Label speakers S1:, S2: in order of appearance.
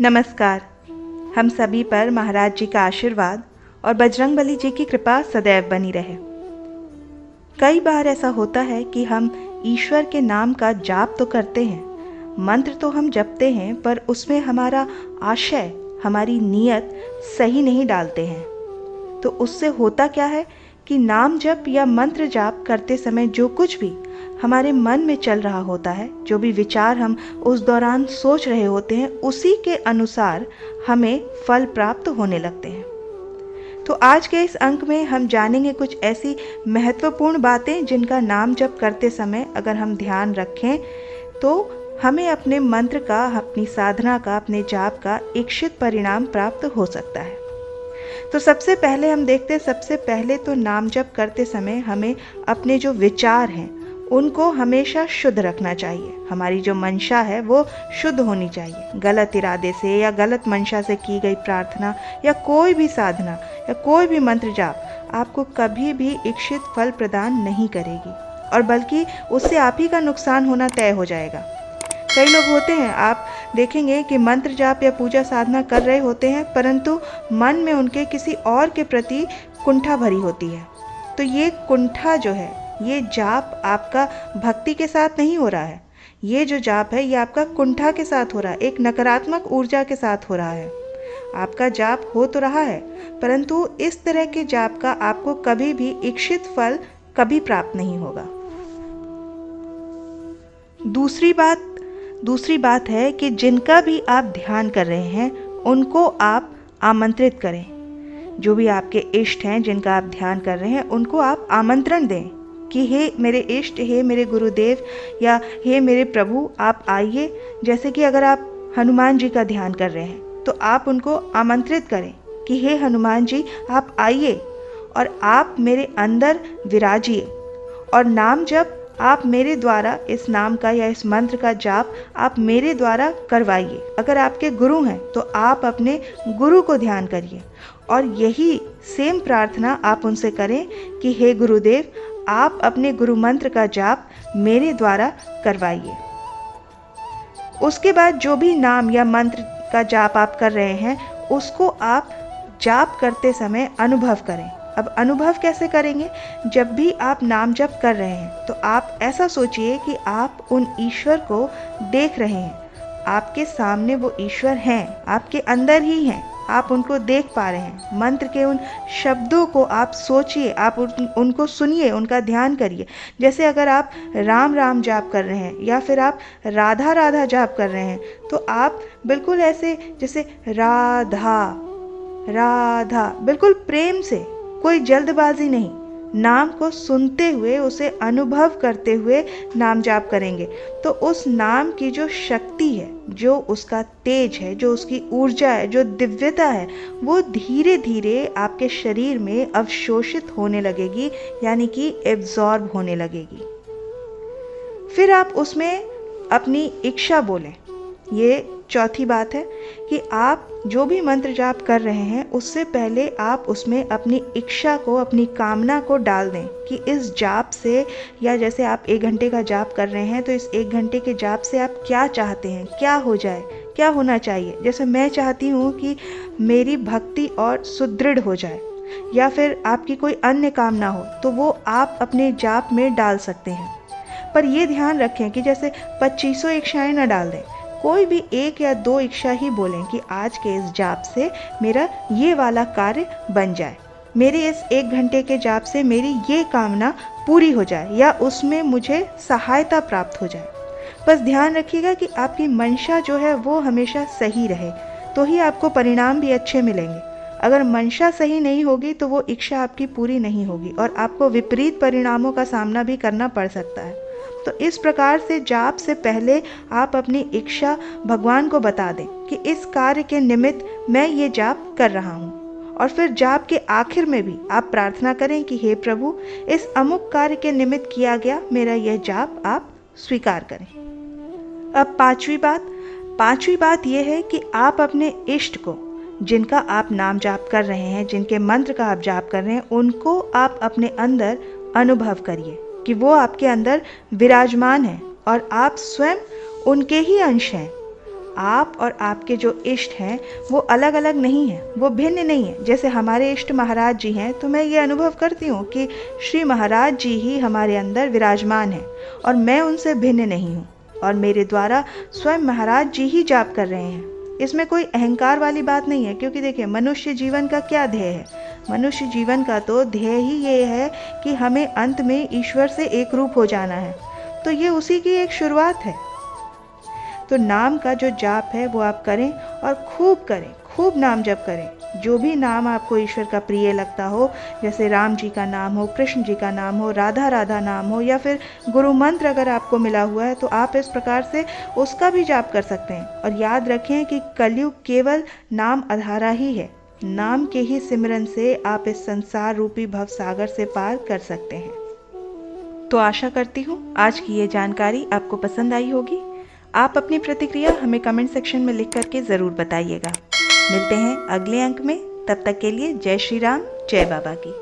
S1: नमस्कार। हम सभी पर महाराज जी का आशीर्वाद और बजरंगबली जी की कृपा सदैव बनी रहे। कई बार ऐसा होता है कि हम ईश्वर के नाम का जाप तो करते हैं, मंत्र तो हम जपते हैं, पर उसमें हमारा आशय, हमारी नीयत सही नहीं डालते हैं। तो उससे होता क्या है कि नाम जप या मंत्र जाप करते समय जो कुछ भी हमारे मन में चल रहा होता है, जो भी विचार हम उस दौरान सोच रहे होते हैं, उसी के अनुसार हमें फल प्राप्त होने लगते हैं। तो आज के इस अंक में हम जानेंगे कुछ ऐसी महत्वपूर्ण बातें जिनका नाम जप करते समय अगर हम ध्यान रखें तो हमें अपने मंत्र का, अपनी साधना का, अपने जाप का इच्छित परिणाम प्राप्त हो सकता है। तो सबसे पहले हम देखते हैं, सबसे पहले तो नाम जप करते समय हमें अपने जो विचार हैं उनको हमेशा शुद्ध रखना चाहिए। हमारी जो मंशा है वो शुद्ध होनी चाहिए। गलत इरादे से या गलत मंशा से की गई प्रार्थना या कोई भी साधना या कोई भी मंत्र जाप आपको कभी भी इच्छित फल प्रदान नहीं करेगी, और बल्कि उससे आप ही का नुकसान होना तय हो जाएगा। कई लोग होते हैं, आप देखेंगे कि मंत्र जाप या पूजा साधना कर रहे होते हैं, परंतु मन में उनके किसी और के प्रति कुंठा भरी होती है। तो ये कुंठा जो है, ये जाप आपका भक्ति के साथ नहीं हो रहा है। ये जो जाप है ये आपका कुंठा के साथ हो रहा है, एक नकारात्मक ऊर्जा के साथ हो रहा है। आपका जाप हो तो रहा है, परंतु इस तरह के जाप का आपको कभी भी इच्छित फल कभी प्राप्त नहीं होगा। दूसरी बात है कि जिनका भी आप ध्यान कर रहे हैं उनको आप आमंत्रित करें। जो भी आपके इष्ट हैं जिनका आप ध्यान कर रहे हैं उनको आप आमंत्रण दें कि हे मेरे इष्ट, हे मेरे गुरुदेव या हे मेरे प्रभु, आप आइए। जैसे कि अगर आप हनुमान जी का ध्यान कर रहे हैं तो आप उनको आमंत्रित करें कि हे हनुमान जी, आप आइए और आप मेरे अंदर विराजिए, और नाम जप आप मेरे द्वारा, इस नाम का या इस मंत्र का जाप आप मेरे द्वारा करवाइए। अगर आपके गुरु हैं तो आप अपने गुरु को ध्यान करिए और यही सेम प्रार्थना आप उनसे करें कि हे गुरुदेव, आप अपने गुरु मंत्र का जाप मेरे द्वारा करवाइए। उसके बाद जो भी नाम या मंत्र का जाप आप कर रहे हैं उसको आप जाप करते समय अनुभव करें। अब अनुभव कैसे करेंगे? जब भी आप नाम जप कर रहे हैं तो आप ऐसा सोचिए कि आप उन ईश्वर को देख रहे हैं। आपके सामने वो ईश्वर हैं, आपके अंदर ही हैं, आप उनको देख पा रहे हैं। मंत्र के उन शब्दों को आप सोचिए, आप उनको सुनिए, उनका ध्यान करिए। जैसे अगर आप राम राम जाप कर रहे हैं या फिर आप राधा राधा जाप कर रहे हैं तो आप बिल्कुल ऐसे जैसे राधा राधा, बिल्कुल प्रेम से, कोई जल्दबाजी नहीं, नाम को सुनते हुए, उसे अनुभव करते हुए नाम जाप करेंगे। तो उस नाम की जो शक्ति है, जो उसका तेज है, जो उसकी ऊर्जा है, जो दिव्यता है, वो धीरे धीरे आपके शरीर में अवशोषित होने लगेगी, यानी कि एब्जॉर्ब होने लगेगी। फिर आप उसमें अपनी इच्छा बोलें। ये चौथी बात है कि आप जो भी मंत्र जाप कर रहे हैं उससे पहले आप उसमें अपनी इच्छा को, अपनी कामना को डाल दें कि इस जाप से, या जैसे आप 1 घंटे का जाप कर रहे हैं तो इस 1 घंटे के जाप से आप क्या चाहते हैं, क्या हो जाए, क्या होना चाहिए। जैसे मैं चाहती हूँ कि मेरी भक्ति और सुदृढ़ हो जाए, या फिर आपकी कोई अन्य कामना हो तो वो आप अपने जाप में डाल सकते हैं। पर ये ध्यान रखें कि जैसे 2500 इच्छाएं न डाल दें, कोई भी 1 या 2 इच्छा ही बोलें कि आज के इस जाप से मेरा ये वाला कार्य बन जाए, मेरे इस 1 घंटे के जाप से मेरी ये कामना पूरी हो जाए, या उसमें मुझे सहायता प्राप्त हो जाए। बस ध्यान रखिएगा कि आपकी मंशा जो है वो हमेशा सही रहे, तो ही आपको परिणाम भी अच्छे मिलेंगे। अगर मंशा सही नहीं होगी तो वो इच्छा आपकी पूरी नहीं होगी और आपको विपरीत परिणामों का सामना भी करना पड़ सकता है। तो इस प्रकार से जाप से पहले आप अपनी इच्छा भगवान को बता दें कि इस कार्य के निमित्त मैं ये जाप कर रहा हूँ, और फिर जाप के आखिर में भी आप प्रार्थना करें कि हे प्रभु, इस अमुक कार्य के निमित्त किया गया मेरा यह जाप आप स्वीकार करें। अब पांचवी बात यह है कि आप अपने इष्ट को, जिनका आप नाम जाप कर रहे हैं, जिनके मंत्र का आप जाप कर रहे हैं, उनको आप अपने अंदर अनुभव करिए कि वो आपके अंदर विराजमान है और आप स्वयं उनके ही अंश हैं। आप और आपके जो इष्ट हैं वो अलग अलग नहीं हैं, वो भिन्न नहीं हैं। जैसे हमारे इष्ट महाराज जी हैं तो मैं ये अनुभव करती हूँ कि श्री महाराज जी ही हमारे अंदर विराजमान हैं और मैं उनसे भिन्न नहीं हूँ और मेरे द्वारा स्वयं महाराज जी ही जाप कर रहे हैं। इसमें कोई अहंकार वाली बात नहीं है, क्योंकि देखिए मनुष्य जीवन का क्या ध्येय है? मनुष्य जीवन का तो ध्येय ही ये है कि हमें अंत में ईश्वर से एक रूप हो जाना है। तो ये उसी की एक शुरुआत है। तो नाम का जो जाप है वो आप करें और खूब करें, खूब नाम जप करें। जो भी नाम आपको ईश्वर का प्रिय लगता हो, जैसे राम जी का नाम हो, कृष्ण जी का नाम हो, राधा राधा नाम हो, या फिर गुरु मंत्र अगर आपको मिला हुआ है तो आप इस प्रकार से उसका भी जाप कर सकते हैं। और याद रखें कि कलयुग केवल नाम आधारा ही है। नाम के ही सिमरन से आप इस संसार रूपी भव सागर से पार कर सकते हैं। तो आशा करती हूँ आज की ये जानकारी आपको पसंद आई होगी। आप अपनी प्रतिक्रिया हमें कमेंट सेक्शन में लिख करके ज़रूर बताइएगा। मिलते हैं अगले अंक में, तब तक के लिए जय श्री राम, जय बाबा की।